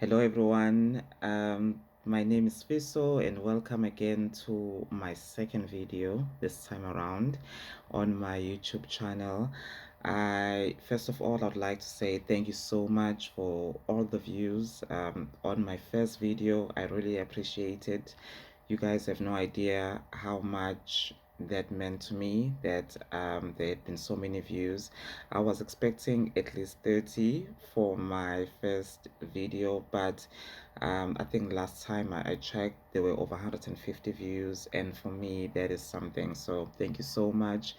Hello everyone, my name is Sifiso and welcome again to my second video this time around on my YouTube channel. First of all, I'd like to say thank you so much for all the views on my first video. I really appreciate it. You guys have no idea how much that meant to me that there had been so many views. I was expecting at least 30 for my first video, but I think last time I checked there were over 150 views, and for me that is something. So thank you so much,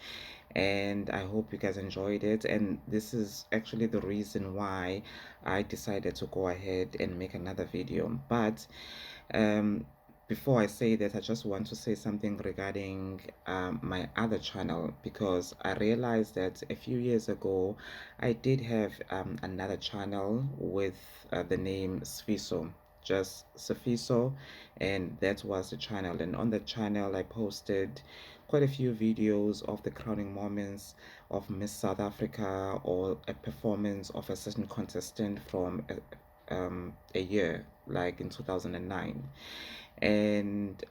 and I hope you guys enjoyed it. And this is actually the reason why I decided to go ahead and make another video. But um, before I say that, I just want to say something regarding my other channel, because I realized that a few years ago I did have another channel with the name Sifiso, just Sifiso, and that was the channel. And on that channel, I posted quite a few videos of the crowning moments of Miss South Africa, or a performance of a certain contestant from a year like in 2009. And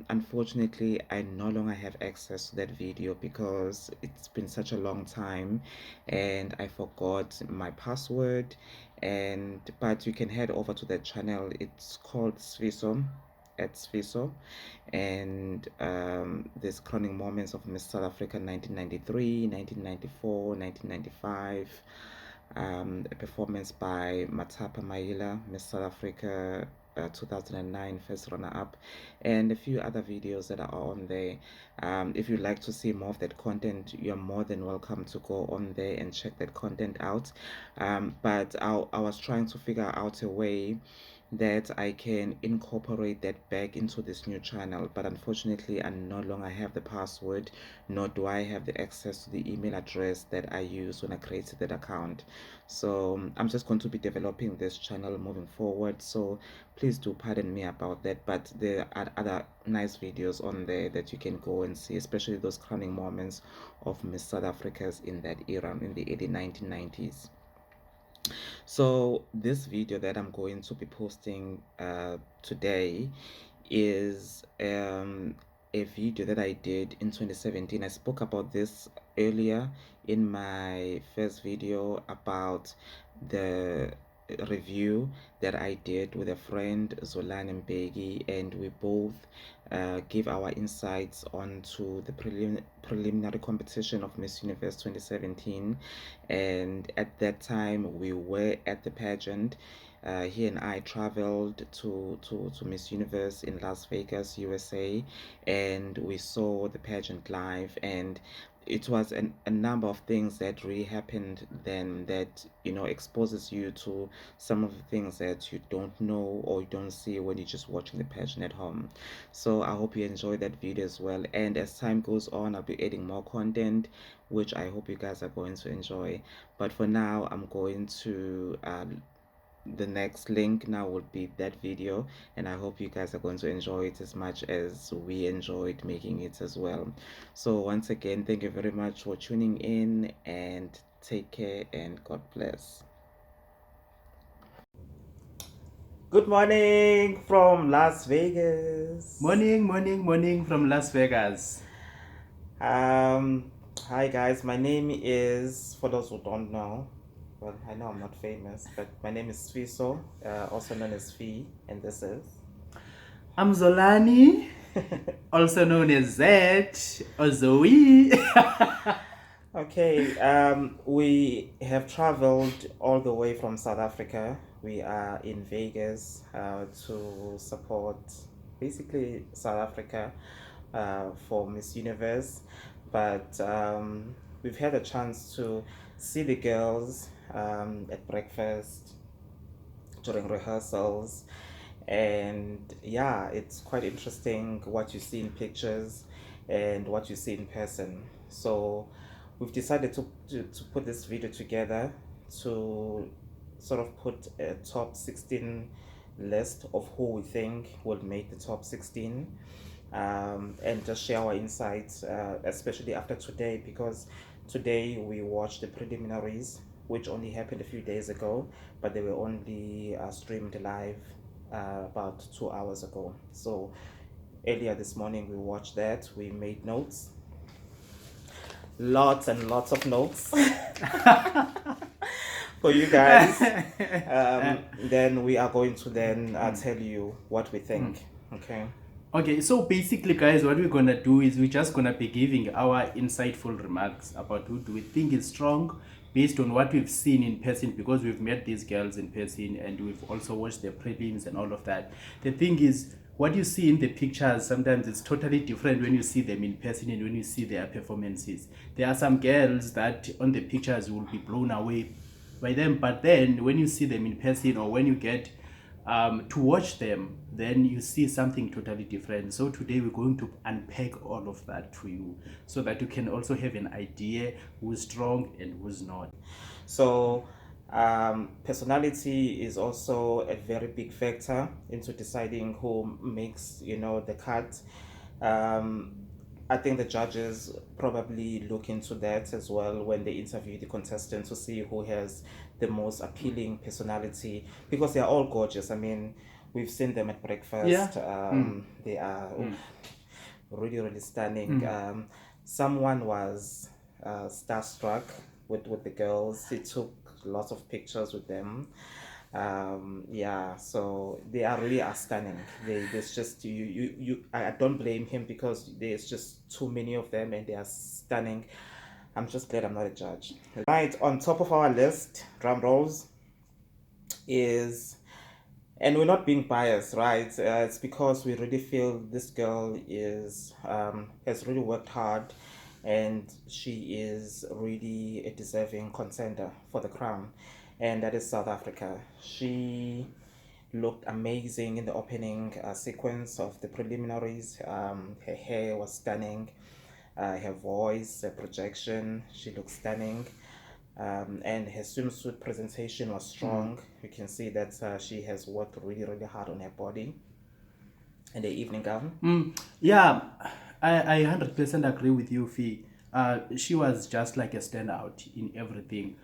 unfortunately I no longer have access to that video because it's been such a long time and I forgot my password. And but you can head over to that channel. It's called Sifiso, at Sifiso, and there's crowning moments of Miss South Africa 1993, 1994, 1995, a performance by Matapa Maila, Miss South Africa 2009 first runner-up, and a few other videos that are on there. If you'd like to see more of that content, you're more than welcome to go on there and check that content out. But I was trying to figure out a way that I can incorporate that back into this new channel, but unfortunately I no longer have the password, nor do I have the access to the email address that I used when I created that account. So I'm just going to be developing this channel moving forward, so please do pardon me about that. But there are other nice videos on there that you can go and see, especially those crowning moments of Miss South Africa's in that era, in the early 1990s. So this video that I'm going to be posting today is a video that I did in 2017. I spoke about this earlier in my first video about the review that I did with a friend, Zolan and Begi, and we both give our insights onto the preliminary competition of Miss Universe 2017. And at that time we were at the pageant. He and I traveled to Miss Universe in Las Vegas, USA, and we saw the pageant live. And it was a number of things that really happened then that, you know, exposes you to some of the things that you don't know or you don't see when you're just watching the pageant at home. So I hope you enjoy that video as well. And as time goes on, I'll be adding more content, which I hope you guys are going to enjoy. But for now, I'm going to the next link now would be that video, and I hope you guys are going to enjoy it as much as we enjoyed making it as well. So once again, thank you very much for tuning in, and take care, and God bless. Good morning from Las Vegas. Morning from Las Vegas. um Hi guys, my name is, for those who don't know, well, I know I'm not famous, but my name is Sifiso, also known as Fee, and this is I'm Zolani, also known as Z or Zoe. Okay, we have traveled all the way from South Africa. We are in Vegas to support basically South Africa for Miss Universe. But we've had a chance to see the girls at breakfast, during rehearsals, and yeah, it's quite interesting what you see in pictures and what you see in person. So we've decided to put this video together to sort of put a top 16 list of who we think will make the top 16, and just share our insights, especially after today, because today we watched the preliminaries which only happened a few days ago, but they were only streamed live about 2 hours ago. So earlier this morning we watched that. We made notes, lots and lots of notes for you guys. Then we are going to then tell you what we think. Okay. Okay, so basically, guys, what we're gonna do is we're just gonna be giving our insightful remarks about who do we think is strong based on what we've seen in person, because we've met these girls in person and we've also watched their prelims and all of that. The thing is, what you see in the pictures sometimes it's totally different when you see them in person and when you see their performances. There are some girls that on the pictures you will be blown away by them, but then when you see them in person or when you get to watch them, then you see something totally different. So today we're going to unpack all of that to you so that you can also have an idea who's strong and who's not. So personality is also a very big factor into deciding who makes, the cut. um, I think the judges probably look into that as well when they interview the contestants to see who has the most appealing personality, because they are all gorgeous. I mean, we've seen them at breakfast. Yeah. They are really, really stunning. Someone was starstruck with the girls. He took lots of pictures with them. Yeah, so they are really are stunning. There's just I don't blame him, because there's just too many of them and they are stunning. I'm just glad I'm not a judge. Right, on top of our list, drum rolls, is, and we're not being biased, right? It's because we really feel this girl is has really worked hard, and she is really a deserving contender for the crown, and that is South Africa. She looked amazing in the opening sequence of the preliminaries. Her hair was stunning, her voice, her projection, she looked stunning. And her swimsuit presentation was strong. You can see that she has worked really, really hard on her body and the evening gown. Yeah, I 100% agree with you, Fee. She was just like a standout in everything.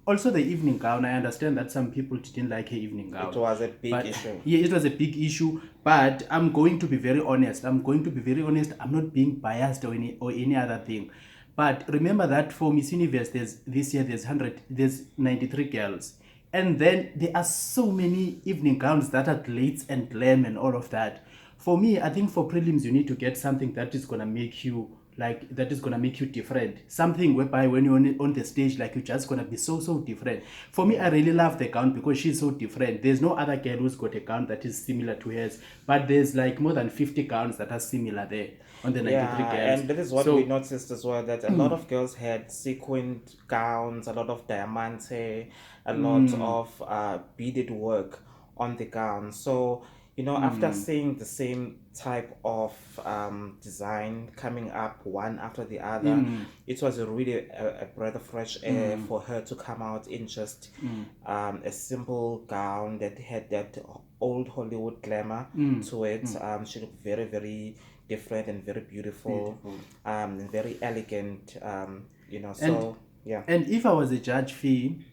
Also, the evening gown, I understand that some people didn't like her evening gown. It was a big but, issue. Yeah, it was a big issue. But I'm going to be very honest. I'm not being biased or any other thing. But remember that for Miss Universe, this year there's 93 girls. And then there are so many evening gowns that are glitz and glam and all of that. For me, I think for prelims you need to get something that is gonna make you different. Something whereby when you're on the stage, like you're just gonna be so different. For me, I really love the gown because she's so different. There's no other girl who's got a gown that is similar to hers, but there's like more than 50 gowns that are similar there on the 93 Yeah, girls. and that is what we noticed as well, that a lot of girls had sequined gowns, a lot of diamante, a lot of beaded work on the gown. So, after seeing the same type of design coming up one after the other, it was really a breath of fresh air for her to come out in just a simple gown that had that old Hollywood glamour to it. She looked very, very different and very beautiful. And very elegant. So yeah. And if I was a judge, Fee,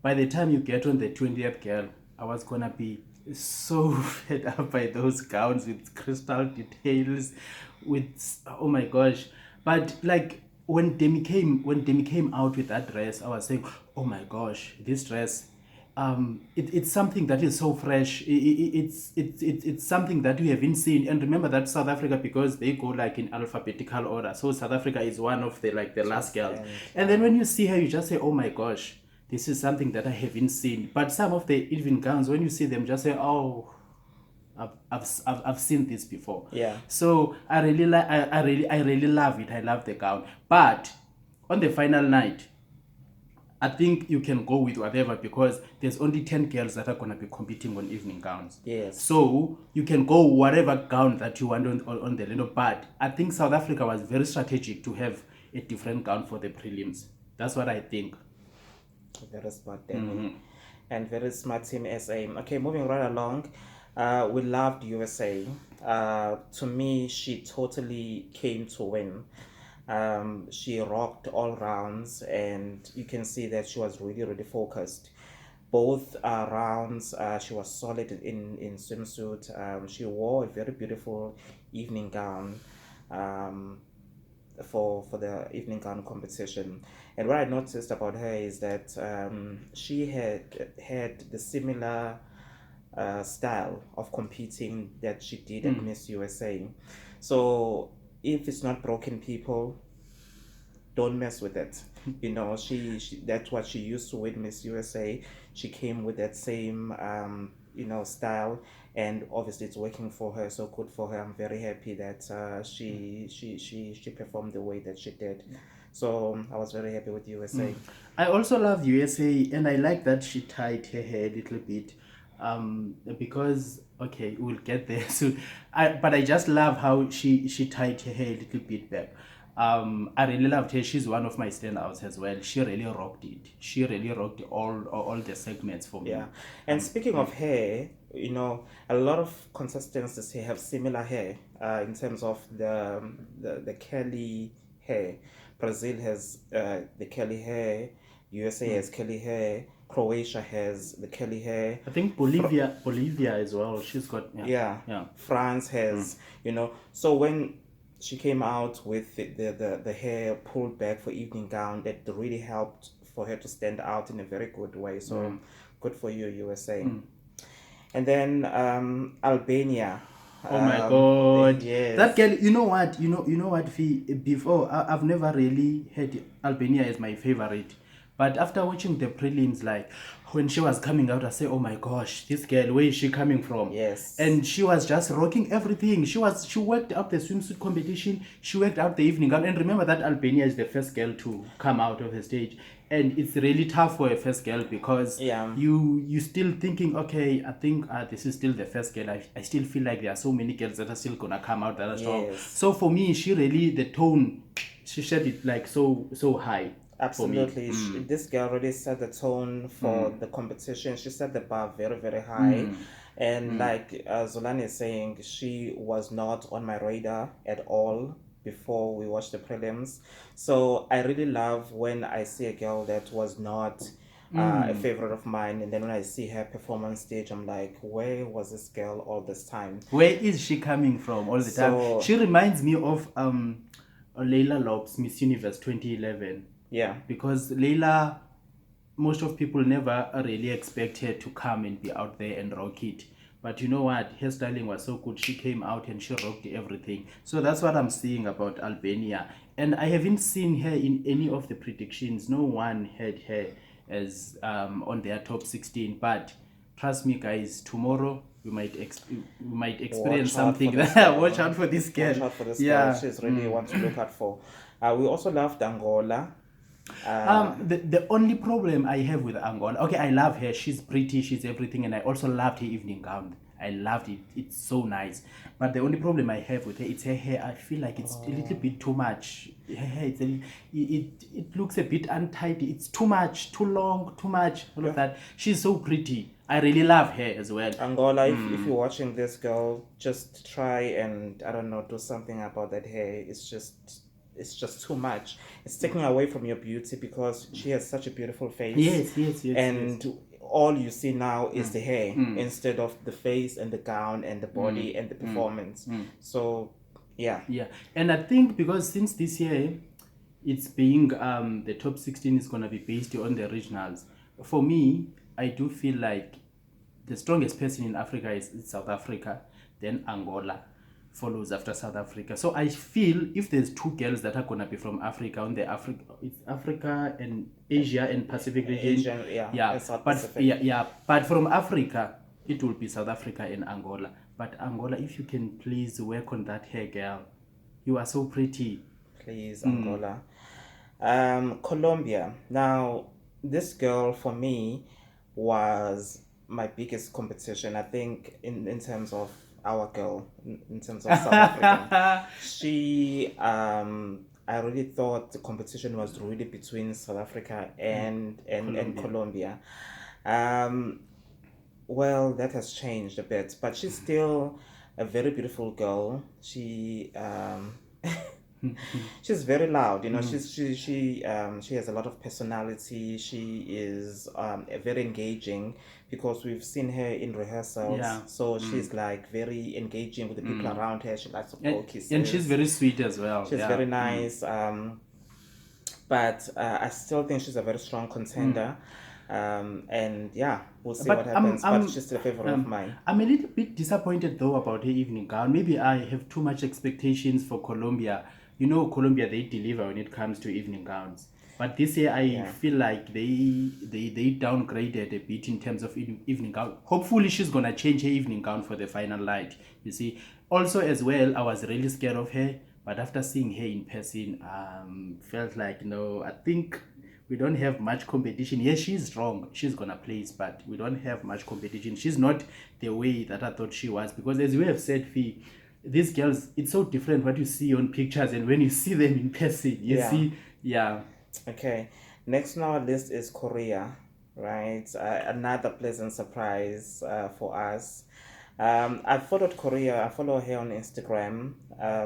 by the time you get on the 20th girl, I was gonna be so fed up by those gowns with crystal details, with oh my gosh. But like when Demi came out with that dress, I was saying, oh my gosh, this dress. It's something that is so fresh. It's something that we haven't seen. And remember that South Africa, because they go like in alphabetical order. So South Africa is one of the last girls. And then when you see her, you just say, oh my gosh, this is something that I haven't seen. But some of the evening gowns, when you see them, just say, oh, I've seen this before. Yeah. So I really love it. I love the gown. But on the final night, I think you can go with whatever, because there's only 10 girls that are going to be competing on evening gowns. Yes. So you can go whatever gown that you want on the little. But I think South Africa was very strategic to have a different gown for the prelims. That's what I think. Very smart, Demi. And very smart team SA. Okay, moving right along. We loved USA. To me, she totally came to win. She rocked all rounds, and you can see that she was really, really focused. Both rounds, she was solid in swimsuit. She wore a very beautiful evening gown. Um, for the evening gown competition. And what I noticed about her is that she had the similar style of competing that she did at Miss USA. So if it's not broken, people don't mess with it. You know, she that's what she used to with Miss USA. She came with that same style, and obviously it's working for her. So good for her. I'm very happy that she performed the way that she did. So I was very happy with USA. I also love USA, and I like that she tied her hair a little bit, because okay, we'll get there soon. But I just love how she tied her hair a little bit back. I really loved her. She's one of my standouts as well. She really rocked it. She really rocked all the segments for me. Yeah. And speaking of hair, a lot of contestants here have similar hair in terms of the curly hair. Brazil has the curly hair, USA has curly hair, Croatia has the curly hair. I think Bolivia as well. She's got yeah. France has, so when she came out with the hair pulled back for evening gown, that really helped for her to stand out in a very good way. So good for you, USA. And then Albania. Oh my God! Yes. That girl. You know what? Before I've never really had Albania as my favorite, but after watching the prelims, like when she was coming out, I say, "Oh my gosh, this girl, where is she coming from?" Yes. And she was just rocking everything. She worked out the swimsuit competition. She worked out the evening gown. And remember that Albania is the first girl to come out of the stage, and it's really tough for a first girl because you still thinking, okay, I think this is still the first girl. I still feel like there are so many girls that are still gonna come out that are strong. Yes. So for me, she really, the tone, she set it like so high. Absolutely. This girl really set the tone for the competition. She set the bar very, very high. And like Zolani is saying, she was not on my radar at all before we watched the prelims. So I really love when I see a girl that was not a favorite of mine, and then when I see her perform on stage, I'm like, where was this girl all this time? Where is she coming from all the time? She reminds me of Layla Lopes, Miss Universe 2011. Yeah. Because Layla, most of people never really expect her to come and be out there and rock it. But you know what? Her styling was so good. She came out and she rocked everything. So that's what I'm seeing about Albania. And I haven't seen her in any of the predictions. No one had her as on their top 16. But trust me, guys, tomorrow we might experience something. Watch out for this girl. Watch out for this girl. She's really one to look out for. We also loved Angola. The only problem I have with Angola, okay, I love her. She's pretty, she's everything, and I also loved her evening gown. I loved it. It's so nice. But the only problem I have with her, it's her hair. I feel like it's a little bit too much. Her hair, it looks a bit untidy. It's too much, too long, too much. All of that. She's so pretty. I really love her as well. Angola, if you're watching this girl, just try and, I don't know, do something about that hair. It's just too much. It's taking away from your beauty because she has such a beautiful face. Yes. And all you see now is the hair instead of the face and the gown and the body and the performance. So, yeah. And I think because since this year, it's being the top 16 is going to be based on the regionals. For me, I do feel like the strongest person in Africa is South Africa, then Angola follows after South Africa. So I feel if there's two girls that are gonna be from Africa on the it's Africa and Asia and Pacific region. And South but Pacific. But from Africa, it will be South Africa and Angola. But Angola, if you can please work on that hair, girl, you are so pretty. Please, Angola. Colombia. Now, this girl for me was my biggest competition. I think in terms of our girl, in terms of South Africa. She, I really thought the competition was really between South Africa and Colombia. Well, that has changed a bit, but she's still a very beautiful girl. She, She's very loud, you know. She has a lot of personality. She is very engaging because we've seen her in rehearsals. Yeah. So she's like very engaging with the people around her. She likes to blow And she's kisses. very sweet as well. She's Yeah. very nice. But I still think she's a very strong contender. And yeah, we'll see what But I'm happens. But I'm she's still a favorite of mine. I'm a little bit disappointed though about her evening gown. Maybe I have too much expectations for Colombia. You know, Colombia, they deliver when it comes to evening gowns. But this year I Yeah. feel like they downgraded a bit in terms of evening gown. Hopefully she's gonna change her evening gown for the final night. You see. Also as well, I was really scared of her, but after seeing her in person, felt like no, I think we don't have much competition. Yes, she's strong. She's gonna place, but we don't have much competition. She's not the way that I thought she was. Because as we have said, Fee, these girls, it's so different what you see on pictures and when you see them in person. You Yeah. see, yeah. Okay. Next on our list is Korea, right? Another pleasant surprise for us. I followed Korea. I follow her on Instagram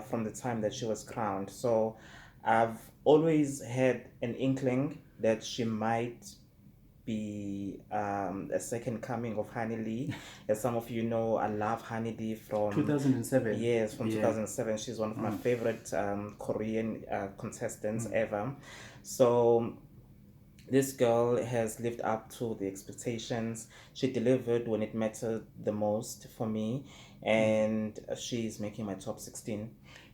from the time that she was crowned. So I've always had an inkling that she might be a second coming of Honey Lee. As some of you know, I love Honey Lee from 2007. yes, from Yeah. 2007. She's one of my favorite Korean contestants ever. So this girl has lived up to the expectations. She delivered when it mattered the most for me, and she's making my top 16.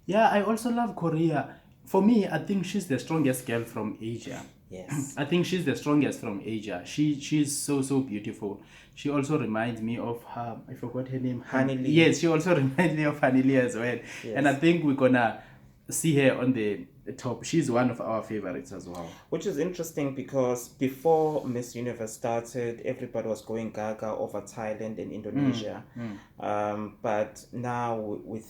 Yeah, I also love Korea. For me, I think she's the strongest girl from Asia. Yes. I think she's the strongest from Asia. She's so beautiful. She also reminds me of her. I forgot her name. Honey Lee. Yes, she also reminds me of Honey Lee as well. And I think we're gonna see her on the top. She's one of our favorites as well. Which is interesting because before Miss Universe started, everybody was going gaga over Thailand and Indonesia. But now we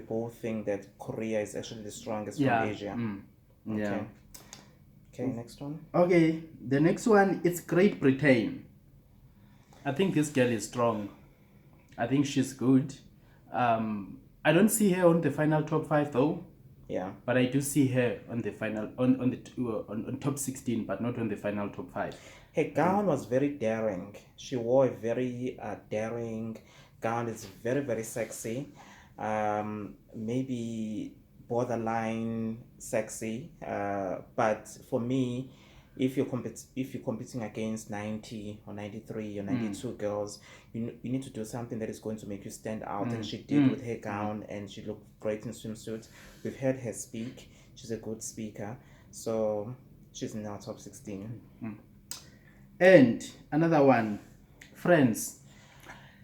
both think that Korea is actually the strongest from Asia. Yeah. Okay. Okay, next one. Okay, the next one is Great Britain. I think this girl is strong. I think she's good. I don't see her on the final top 5 though. Yeah. But I do see her on the final on top 16, but not on the final top 5. Her gown was very daring. She wore a very daring gown. It's very sexy. Maybe borderline sexy. But for me, if you're competing against 90 or 93 or 92 girls, you need to do something that is going to make you stand out. And she did with her gown, and she looked great in swimsuit. We've heard her speak. She's a good speaker. So she's in our top 16. And another one, Friends.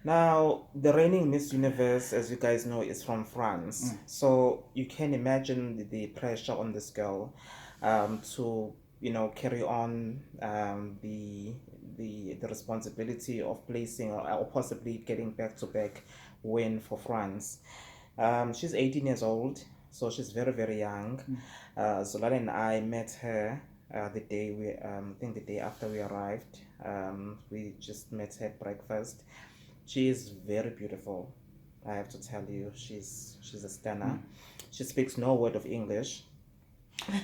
Now, the reigning Miss Universe, as you guys know, is from France. So you can imagine the pressure on this girl to, carry on the responsibility of placing or possibly getting back-to-back win for France. She's 18 years old, so she's very young. Zolani and I met her the day I think the day after we arrived. We just met her at breakfast. She is very beautiful. I have to tell you, she's a stunner. She speaks no word of English.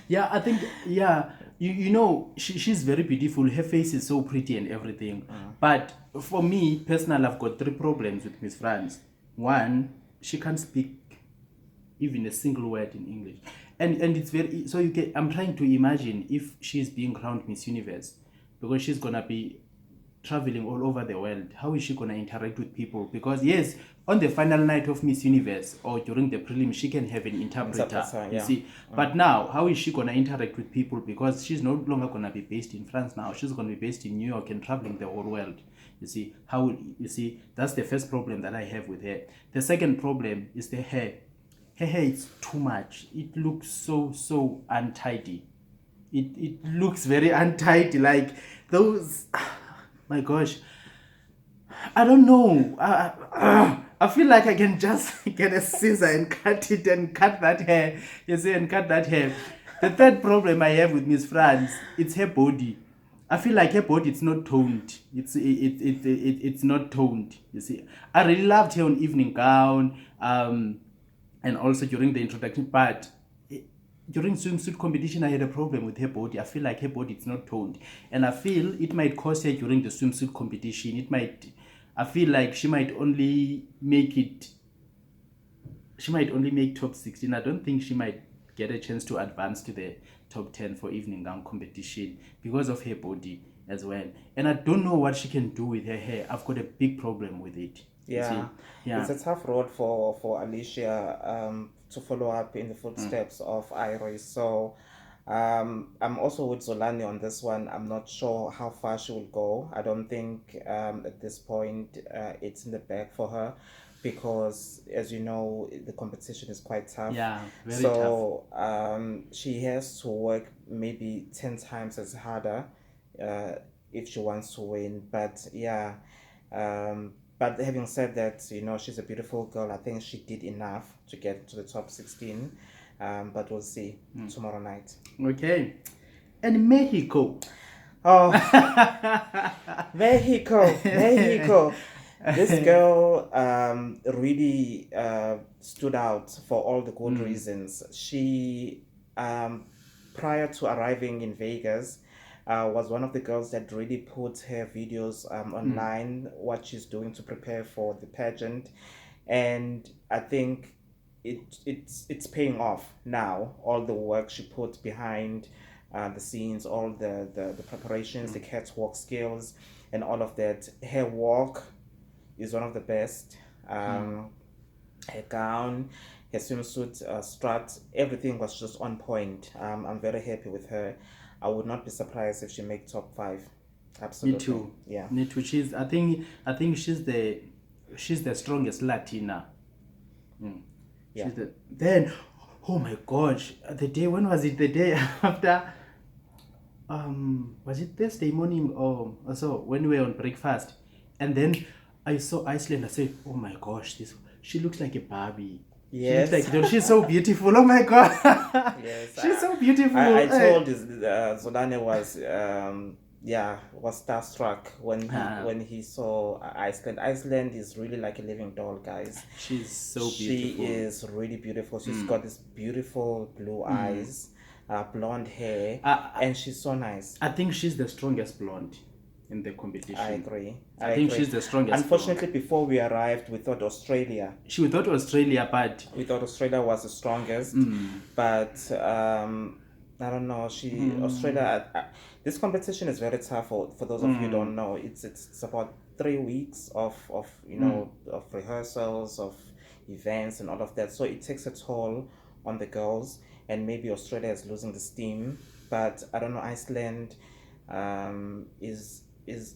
Yeah, I think, yeah, you know, she's very beautiful. Her face is so pretty and everything. But for me, personally, I've got 3 problems with Miss France. One, she can't speak even a single word in English. And it's very, so I'm trying to imagine if she's being crowned Miss Universe, because she's going to be traveling all over the world. How is she going to interact with people? Because yes, on the final night of Miss Universe or during the prelim, she can have an interpreter, you see. But now, how is she going to interact with people? Because she's no longer going to be based in France now. She's going to be based in New York and traveling the whole world. You see, that's the first problem that I have with her. The second problem is the hair. Her hair is too much. It looks so untidy. It looks very untidy, like those. My gosh, I don't know. I feel like I can just get a scissor and cut it and cut that hair. You see, and cut that hair. The third problem I have with Miss France, it's her body. I feel like her body it's not toned. It's not toned. You see, I really loved her on evening gown, and also during the introduction part. during swimsuit competition, I had a problem with her body. I feel like her body is not toned, and I feel it might cost her during the swimsuit competition. I feel like she might only make top 16. I don't think she might get a chance to advance to the top 10 for evening gown competition because of her body as well. And I don't know what she can do with her hair. I've got a big problem with it. Yeah, Yeah. it's a tough road for Alicia to follow up in the footsteps of Iris. So I'm also with Zolani on this one. I'm not sure how far she will go. I don't think at this point it's in the bag for her because, as you know, the competition is quite tough. Yeah, very tough. So she has to work maybe 10 times as harder uh, if she wants to win. But yeah, but having said that, she's a beautiful girl. I think she did enough to get to the top 16. But we'll see tomorrow night. Okay. And Mexico. Oh, Mexico. This girl really stood out for all the good reasons. She, prior to arriving in Vegas, was one of the girls that really put her videos online, what she's doing to prepare for the pageant. And I think it's paying off now. All the work she put behind the scenes, all the preparations, the catwalk skills, and all of that. Her walk is one of the best. Her gown, her swimsuit strut, everything was just on point. I'm very happy with her. I would not be surprised if she make top 5. Absolutely. Me too. Yeah. Me too. I think she's the strongest Latina. Yeah. Then, oh my gosh, when was it? The day after, was it Thursday morning or so, when we were on breakfast, and then I saw Iceland. I said, oh my gosh, she looks like a Barbie. Yes. She looks like, she's so beautiful. Oh my god. Yes. She's so beautiful. I told Zolane was starstruck when he saw Iceland. Iceland is really like a living doll, guys. She's so She beautiful. is really beautiful. She's got this beautiful blue eyes, blonde hair, and she's so nice. I think she's the strongest blonde in the competition. I agree. I think she's the strongest. Unfortunately, before we arrived, we thought Australia. We thought Australia was the strongest, but I don't know. Australia. This competition is very tough for those of you who don't know. It's about 3 weeks of of rehearsals, of events, and all of that. So it takes a toll on the girls, and maybe Australia is losing the steam. But I don't know. Iceland is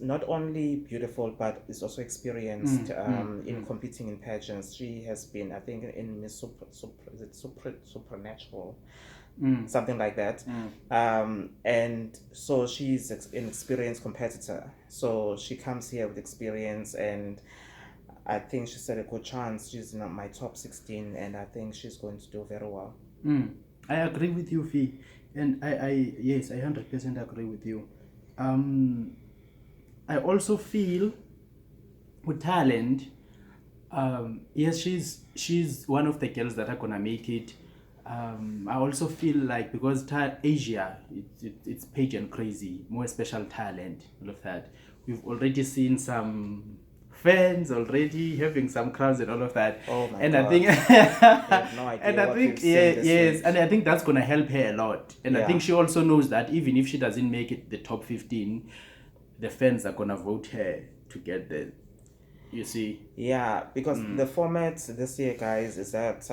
not only beautiful but is also experienced in competing in pageants. She has been, I think, in Miss Supernatural, something like that. And so she's an experienced competitor. So she comes here with experience, and I think she's had a good chance. She's in my top 16, and I think she's going to do very well. I agree with you, Fee. And yes, I 100% agree with you. I also feel with talent, yes, she's one of the girls that are gonna make it. I also feel like because Asia, it's pageant crazy, more special talent, all of that. We've already seen some fans already having some crowds and all of that. Oh my and God. I think I have no idea. and I what think we've seen this week. and I think that's gonna help her a lot. And I Yeah. think she also knows that even if she doesn't make it the top 15, the fans are gonna vote her to get there. You see? Yeah, because the format this year, guys, is that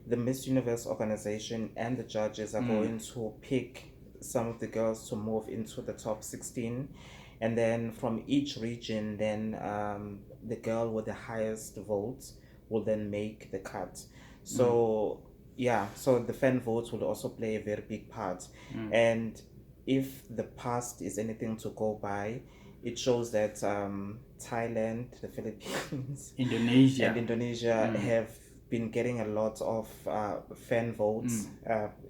the Miss Universe organization and the judges are going to pick some of the girls to move into the top 16. And then from each region, then the girl with the highest votes will then make the cut. So, yeah, so the fan votes will also play a very big part. And if the past is anything to go by, it shows that Thailand, the Philippines, Indonesia. and Indonesia have been getting a lot of fan votes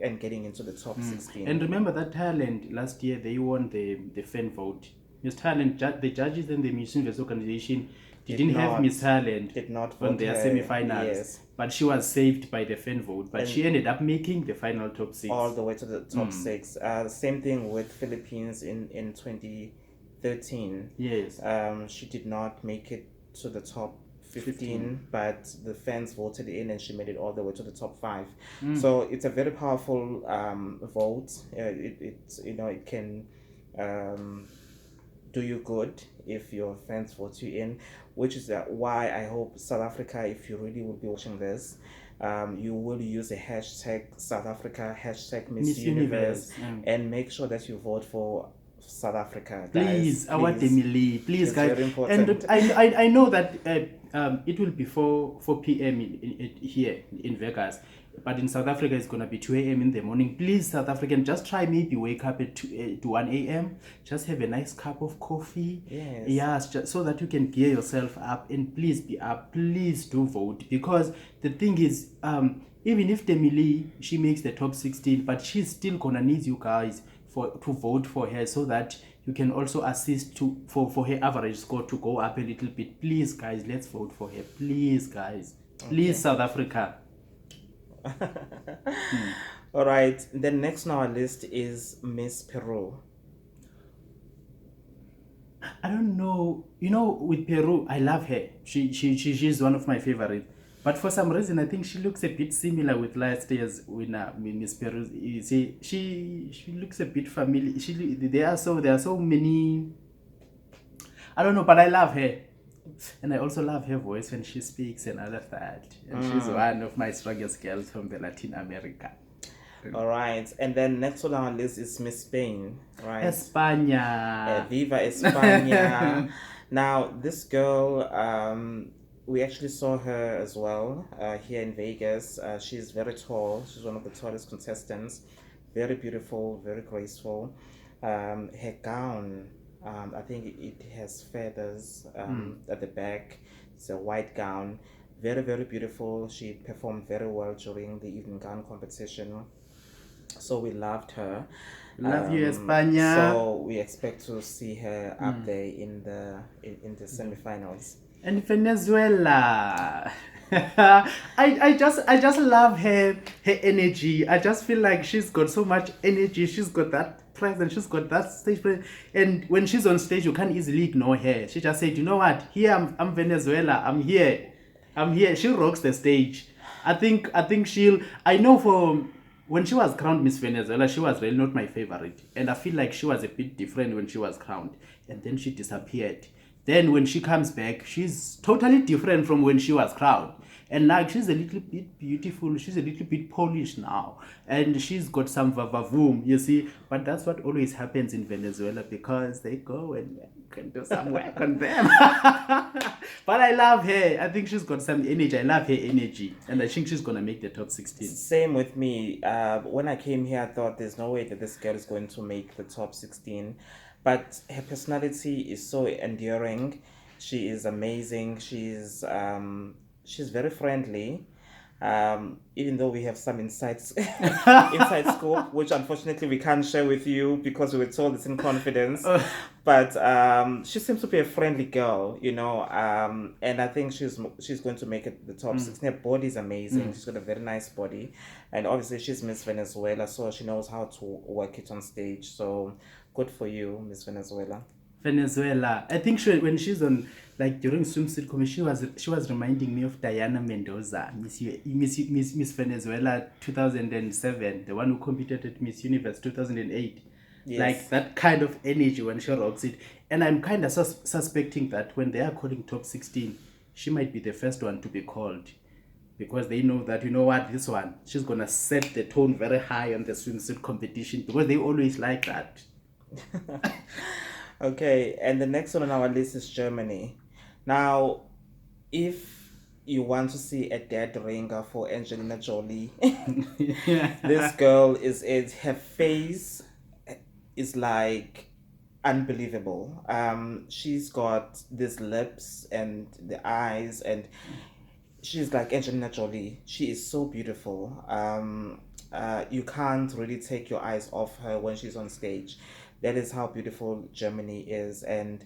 and getting into the top 16. And remember that Thailand last year, they won the fan vote. Yes, Thailand, the judges and the Miss Universe organization, didn't have Miss Thailand did not on vote their her. semi-finals, Yes, but she was saved by the fan vote. But and she ended up making the final top 6. all the way to the top six. Same thing with Philippines in 2013. Yes. She did not make it to the top 15, but the fans voted in and she made it all the way to the top 5. So it's a very powerful vote. It can do you good if your fans vote you in, which is why I hope South Africa, if you really will be watching this, you will use a hashtag South Africa, hashtag Miss Universe, and make sure that you vote for South Africa, please. guys. I want Emily, please, It's guys. very important. And I know that it will be 4 p.m. here in Vegas, but in South Africa it's gonna be 2 a.m. in the morning. Please, South African, just try maybe wake up at 1 a.m. Just have a nice cup of coffee. Yes. Just so that you can gear yourself up, and please be up. Please do vote, because the thing is, even if Emily, she makes the top 16, but she's still gonna need you guys to vote for her, so that you can also assist for her average score to go up a little bit. Please, guys, let's vote for her. Please, guys. Please, South Africa. All right. The next on our list is Miss Peru. I don't know. With Peru, I love her. She's one of my favorites. But for some reason, I think she looks a bit similar with last year's winner, Miss Peru. You see, she looks a bit familiar. There are so many. I don't know, but I love her, and I also love her voice when she speaks and all of that. And she's one of my strongest girls from the Latin America. All right, and then next on our list is Miss Spain, right? España. Viva España. Now, this girl, we actually saw her as well here in Vegas. She's very tall. She's one of the tallest contestants. Very beautiful, very graceful. Her gown, I think it has feathers at the back. It's a white gown. Very, very beautiful. She performed very well during the evening gown competition. So we loved her. Love you, España. So we expect to see her up there in the semifinals. And Venezuela. I just love her energy. I just feel like she's got so much energy. She's got that presence. She's got that stage presence. And when she's on stage, you can't easily ignore her. She just said, you know what? Here I'm Venezuela. I'm here. She rocks the stage. I think I know for when she was crowned Miss Venezuela, she was really not my favorite. And I feel like she was a bit different when she was crowned. And then she disappeared. Then when she comes back, she's totally different from when she was crowned. And now she's a little bit beautiful. She's a little bit polished now. And she's got some vavavoom, you see. But that's what always happens in Venezuela, because they go and can do some work on them. But I love her. I think she's got some energy. I love her energy. And I think she's going to make the top 16. Same with me. When I came here, I thought there's no way that this girl is going to make the top 16. But her personality is so endearing. She is amazing. She's very friendly. Even though we have some inside scoop, which unfortunately we can't share with you because we were told it's in confidence. But she seems to be a friendly girl, and I think she's going to make it the top 16. Her body is amazing. She's got a very nice body, and obviously she's Miss Venezuela, so she knows how to work it on stage. So good for you, Miss Venezuela. I think when she's on, like during swimsuit competition, she was reminding me of Diana Mendoza, Miss Venezuela 2007, the one who competed at Miss Universe 2008. Yes. Like that kind of energy when she rocks it. And I'm kind of suspecting that when they are calling top 16, she might be the first one to be called, because they know that, this one, she's gonna set the tone very high on the swimsuit competition, because they always like that. Okay, and the next one on our list is Germany. Now, if you want to see a dead ringer for Angelina Jolie, this girl is it. Her face is like unbelievable. She's got these lips and the eyes, and she's like Angelina Jolie. She is so beautiful. You can't really take your eyes off her when she's on stage. That is how beautiful Germany is. And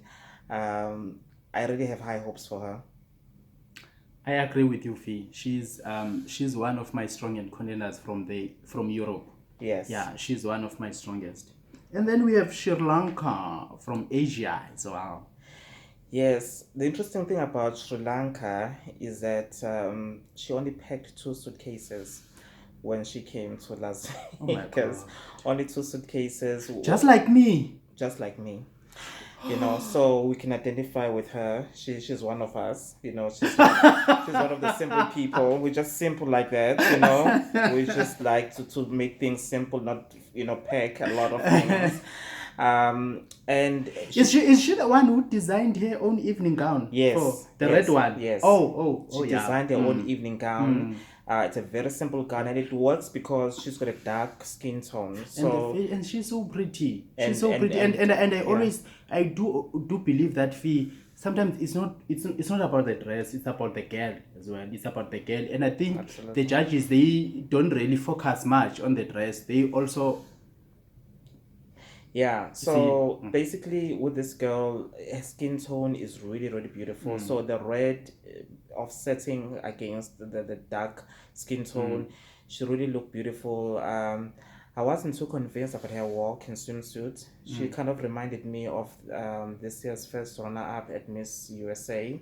I really have high hopes for her. I agree with you, Fee. She's one of my strongest contenders from Europe. Yes. Yeah, she's one of my strongest. And then we have Sri Lanka from Asia as well. Yes, the interesting thing about Sri Lanka is that she only packed 2 suitcases when she came to Las Oh my Vegas. God. Only 2 suitcases. Just like me. Just like me. So we can identify with her. She's one of us. She's one of the simple people. We're just simple like that. We just like to make things simple, not pack a lot of things. And Is she the one who designed her own evening gown? Yes, for the yes, red one. yes. She She designed her own evening gown. It's a very simple gown, and it works because she's got a dark skin tone. So and she's so pretty. And- She's so and- pretty, and- and I yeah. always I do believe that Fee. Sometimes it's not about the dress. It's about the girl as well. It's about the girl, and I think Absolutely. the judges, they don't really focus much on the dress. They also yeah, so basically with this girl, her skin tone is really, really beautiful. So the red offsetting against the dark skin tone, she really looked beautiful. I wasn't too convinced about her walk in swimsuit. She kind of reminded me of this year's first runner-up at Miss USA,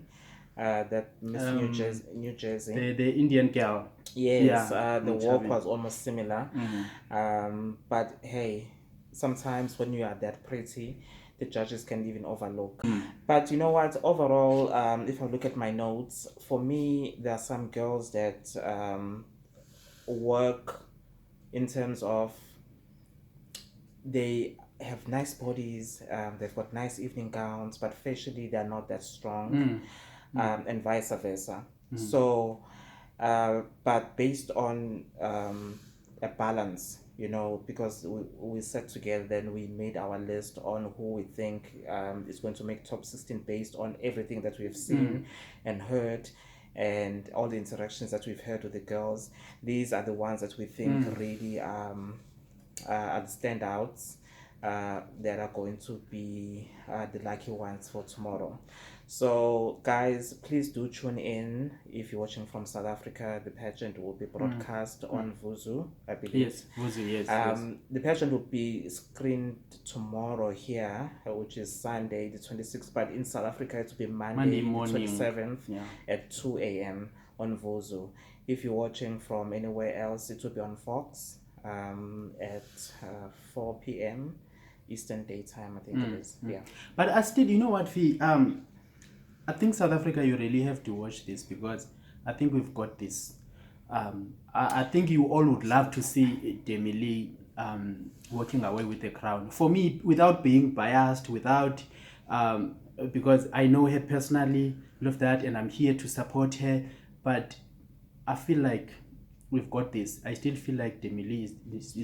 that Miss New Jersey. the Indian girl. Yes, Yeah, the mm, walk Chavi. was almost similar. But hey, sometimes when you are that pretty, the judges can even overlook. But you know what? Overall, if I look at my notes, for me, there are some girls that work in terms of they have nice bodies, they've got nice evening gowns, but facially they're not that strong, and vice versa. So, but based on a balance, because we sat together, then we made our list on who we think is going to make top 16 based on everything that we've seen and heard. And all the interactions that we've had with the girls, these are the ones that we think really are the standouts that are going to be the lucky ones for tomorrow. So, guys, please do tune in if you're watching from South Africa. The pageant will be broadcast on Vuzu, I believe. Yes, Vuzu, yes. The pageant will be screened tomorrow here, which is Sunday the 26th, but in South Africa it will be Monday morning. the 27th Yeah. at 2 a.m. on Vuzu. If you're watching from anywhere else, it will be on Fox at 4 p.m. Eastern Daytime, I think it is. Yeah. But I still, you know what, Fee? I think South Africa, you really have to watch this because I think we've got this. I think you all would love to see Demi Lee walking away with the crown. For me, without being biased, because I know her personally, love that, and I'm here to support her. But I feel like we've got this. I still feel like Demi Lee is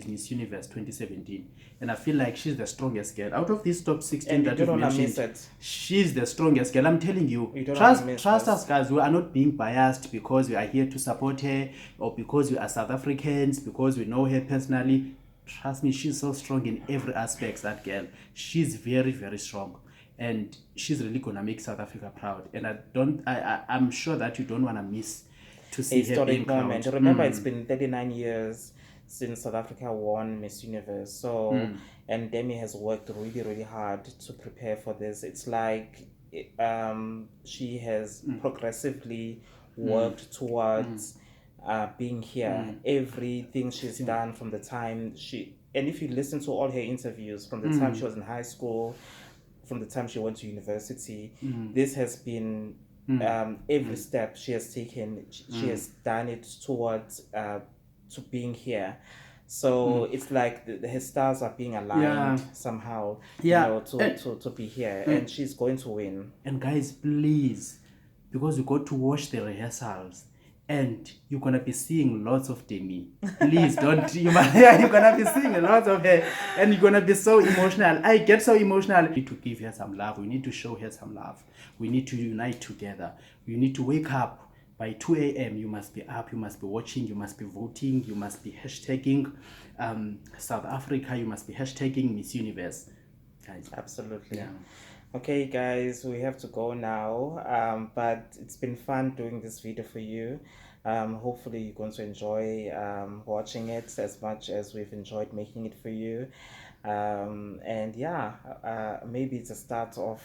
Miss Universe 2017, and I feel like she's the strongest girl out of this top 16 And that you you've don't wanna miss mentioned. it. She's the strongest girl. I'm telling you. You don't Trust wanna miss trust this. us, guys. We are not being biased because we are here to support her or because we are South Africans, because we know her personally. Trust me, she's so strong in every aspect. That girl, she's very, very strong. And she's really gonna make South Africa proud. And I'm sure that you don't wanna miss to see her being Historic moment. crowned. Remember, it's been 39 years since South Africa won Miss Universe. So, and Demi has worked really, really hard to prepare for this. It's like she has progressively worked towards being here. Everything she's done from the time and if you listen to all her interviews from the time she was in high school, from the time she went to university, this has been every step she has taken, she has done it towards to being here. So it's like her stars are being aligned somehow, to be here, and she's going to win. And guys, please, because you got to watch the rehearsals and you're gonna be seeing lots of Demi. Please don't you're gonna be seeing lots of her and you're gonna be so emotional. I get so emotional. We need to give her some love. We need to show her some love. We need to unite together. We need to wake up. By 2 a.m. you must be up, you must be watching, you must be voting, you must be hashtagging South Africa, you must be hashtagging Miss Universe. Guys. Absolutely. Yeah. Okay, guys, we have to go now. But it's been fun doing this video for you. Hopefully, you're going to enjoy watching it as much as we've enjoyed making it for you. And yeah, maybe it's a start of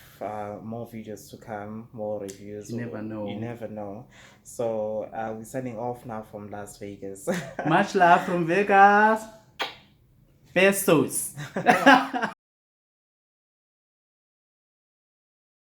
more videos to come, more reviews. You never You know. never know. So we're signing off now from Las Vegas. Much love from Vegas. Pesos.